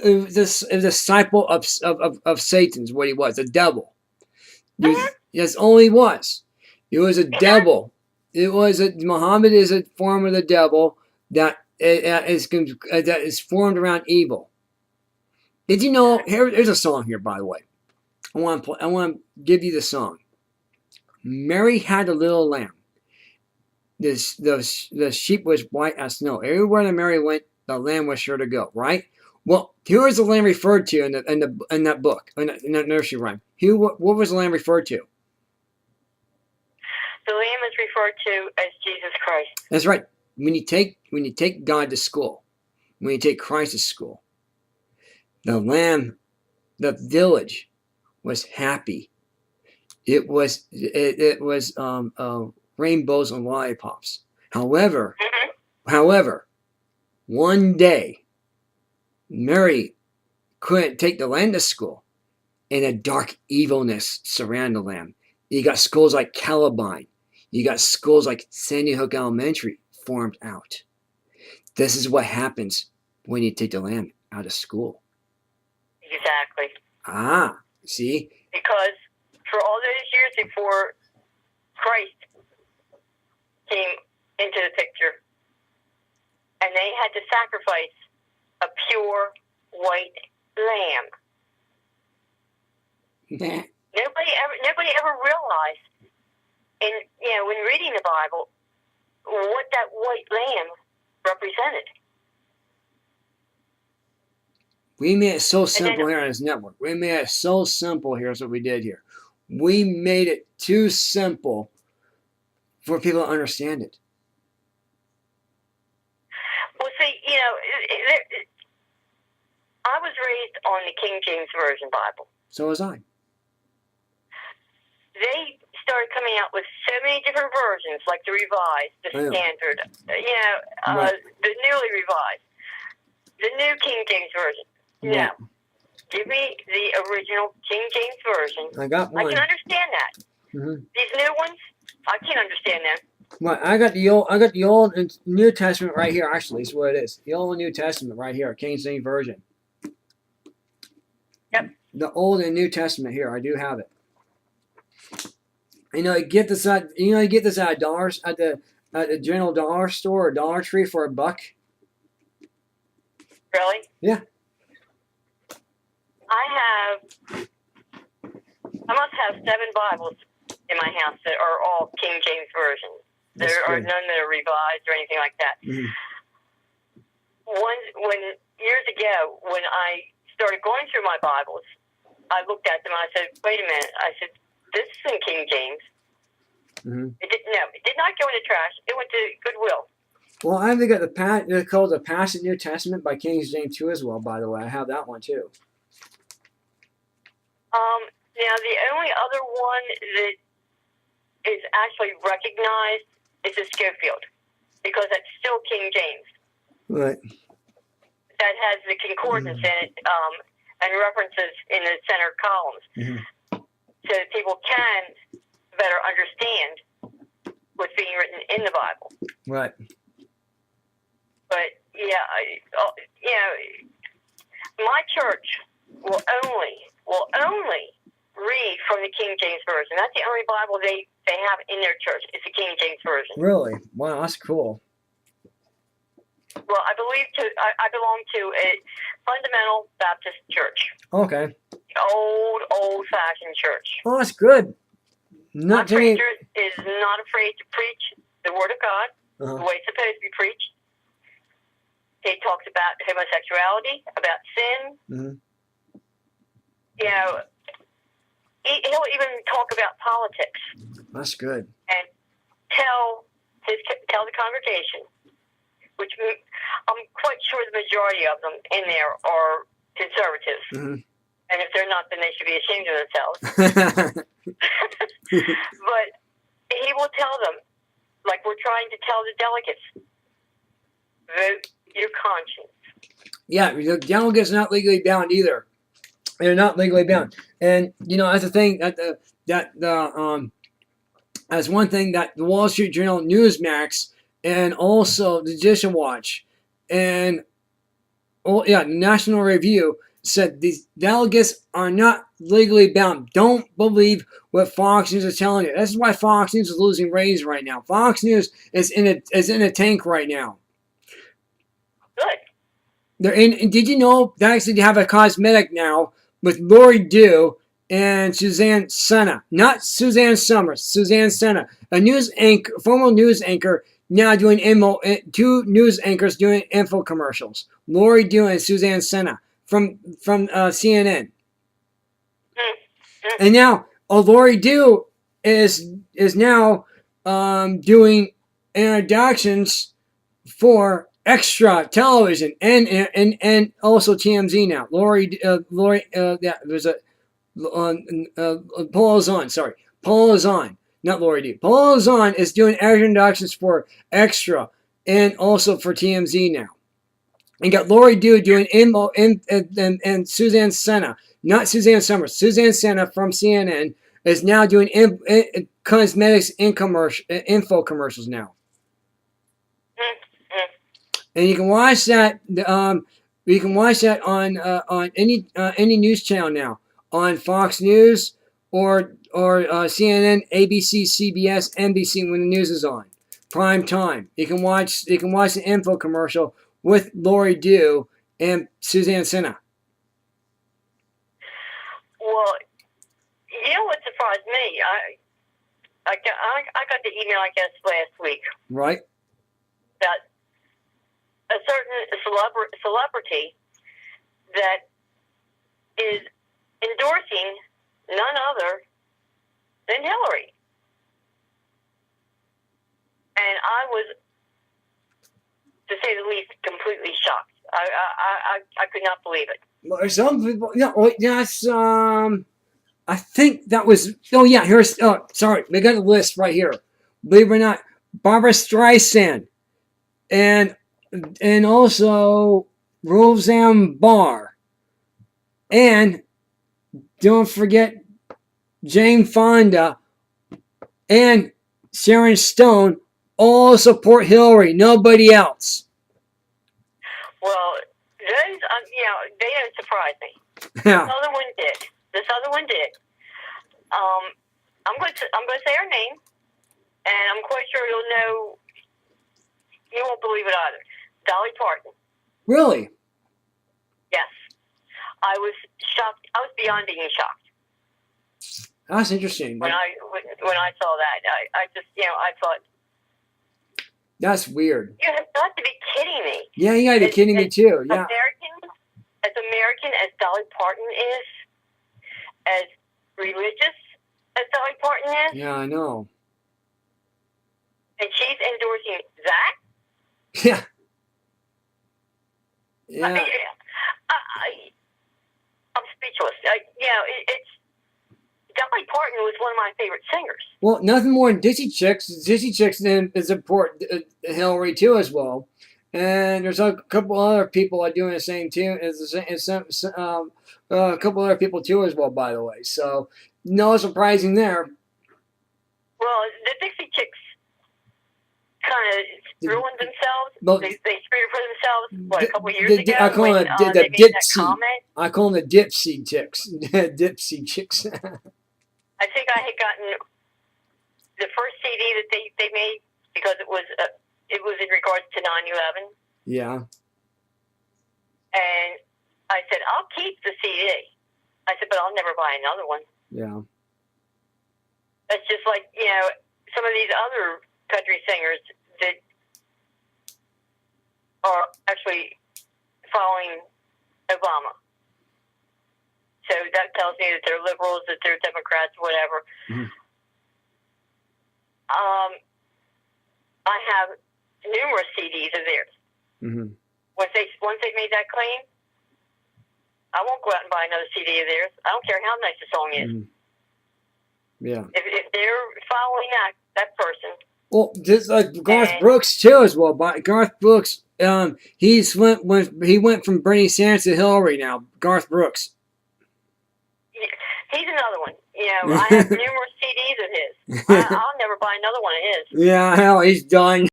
a disciple of Satan's, what he was, the devil. That's all he was. He was a devil. Muhammad is a form of the devil that is formed around evil. Did you know? Here's a song here, by the way. I want to give you the song. Mary had a little lamb. The sheep was white as snow. Everywhere that Mary went, the lamb was sure to go. Right? Well, who is the lamb referred to in that book, in that nursery rhyme? What was the lamb referred to? The lamb is referred to as Jesus Christ. That's right. When you take God to school, when you take Christ to school, the lamb, the village, was happy. It was rainbows and lollipops. However, one day, Mary couldn't take the lamb to school, and a dark evilness surrounded the lamb. You got schools like Columbine. You got schools like Sandy Hook Elementary formed out. This is what happens when you take the lamb out of school. Exactly. See? Because for all those years before Christ came into the picture, and they had to sacrifice a pure white lamb. Nobody ever realized, when reading the Bible, what that white lamb represented. We made it so simple here on this network. We made it so simple. Here's what we did here. We made it too simple for people to understand it. Well, see, I was raised on the King James Version Bible. So was I. They started coming out with so many different versions, like the Revised, the Standard, the newly revised, the New King James Version. No. Give me the original King James Version. I got one. I can understand that. Mm-hmm. These new ones, I can't understand them. Well, I got the Old and New Testament right here. Actually, is what it is. The Old and New Testament right here, King James Version. Yep. The Old and New Testament here. I do have it. You get this at dollars at the general dollar store or Dollar Tree for $1. Really? Yeah. I must have 7 Bibles in my house that are all King James versions. There are none that are revised or anything like that. Mm-hmm. When years ago, when I started going through my Bibles, I looked at them and I said, "Wait a minute!" I said, "This isn't King James." Mm-hmm. It did not go in the trash. It went to Goodwill. Well, I think they're called the Patcnews New Testament by King James too, as well. By the way, I have that one too. Now the only other one that is actually recognized is the Schofield, because that's still King James. Right. That has the concordance in it, and references in the center columns, so that people can better understand what's being written in the Bible. Right. But my church will only read from the King James Version. That's the only Bible they have in their church. It's the King James Version. Really? Wow, that's cool. Well, I belong to a fundamental Baptist church. Okay. Old-fashioned church. Oh, that's good. My preacher is not afraid to preach the Word of God the way it's supposed to be preached. He talks about homosexuality, about sin. Mm-hmm. He'll even talk about politics. That's good. And tell the congregation, which I'm quite sure the majority of them in there are conservatives. Mm-hmm. And if they're not, then they should be ashamed of themselves. But he will tell them, like we're trying to tell the delegates, vote your conscience. Yeah, the delegates not legally bound either. They're not legally bound, and that's the thing that's one thing that the Wall Street Journal, Newsmax, and also the Edition Watch, and National Review said these delegates are not legally bound. Don't believe what Fox News is telling you. This is why Fox News is losing ratings right now. Fox News is in a tank right now. Good. They're in. Did you know they actually have a cosmetic now with Lori Dew and Suzanne Senna? Not Suzanne Summers. Suzanne Senna, former news anchor, now doing two news anchors doing info commercials. Lori Dew and Suzanne Senna from CNN. And now Lori Dew is now doing introductions for Extra Television and also TMZ now. There's a Paul is on. Sorry, Paul is on. Not Lori Dew. Paul is on is doing introductions for Extra and also for TMZ now. And got Lori Dew doing and Suzanne Senna, not Suzanne Summers. Suzanne Senna from CNN is now doing cosmetics info commercials now. And you can watch that. You can watch that on any news channel now, on Fox News or CNN, ABC, CBS, NBC when the news is on, prime time. You can watch the info commercial with Lori Dew and Suzanne Senna. Well, you know what surprised me? I got the email, I guess, last week. Right. That a certain celebrity that is endorsing none other than Hillary. And I was, to say the least, completely shocked. I could not believe it. Well, some people, yes, I think that was, sorry, we got a list right here. Believe it or not, Barbara Streisand and also Roseanne Barr. And don't forget Jane Fonda and Sharon Stone all support Hillary. Nobody else. Well, those, they don't surprise me. Yeah. This other one did. I'm going to say her name, and I'm quite sure you'll know. You won't believe it either. Dolly Parton. Really? Yes. I was shocked. I was beyond being shocked. That's interesting. When I saw that, I just, I thought, that's weird. You have got to be kidding me. Yeah, you got to be kidding me too. Yeah. As American as Dolly Parton is, as religious as Dolly Parton is. Yeah, I know. And she's endorsing that? Yeah. Yeah. I'm speechless. It's Dolly Parton was one of my favorite singers. Well, nothing more than Dixie Chicks. Dixie Chicks then is important Hillary too as well. And there's a couple other people are doing the same too. A couple other people too as well, by the way. So no surprising there. Well, the Dixie Chicks kind of ruined themselves. They screwed for themselves. A couple years ago? I call them the Dipsy. I call them the Dipsy Chicks. Dipsy Chicks. I think I had gotten the first CD that they made because it was in regards to 9/11. Yeah. And I said, I'll keep the CD. I said, but I'll never buy another one. Yeah. It's just like, some of these other country singers that are actually following Obama. So that tells me that they're liberals, that they're Democrats, whatever. Mm-hmm. I have numerous CDs of theirs. Mm-hmm. Once they made that claim, I won't go out and buy another CD of theirs. I don't care how nice the song is. Mm-hmm. Yeah. If they're following that person. Well, this Garth Brooks too as well. Garth Brooks, he went from Bernie Sanders to Hillary now. Garth Brooks. He's another one. I have numerous CDs of his. I'll never buy another one of his. Yeah, hell, he's done.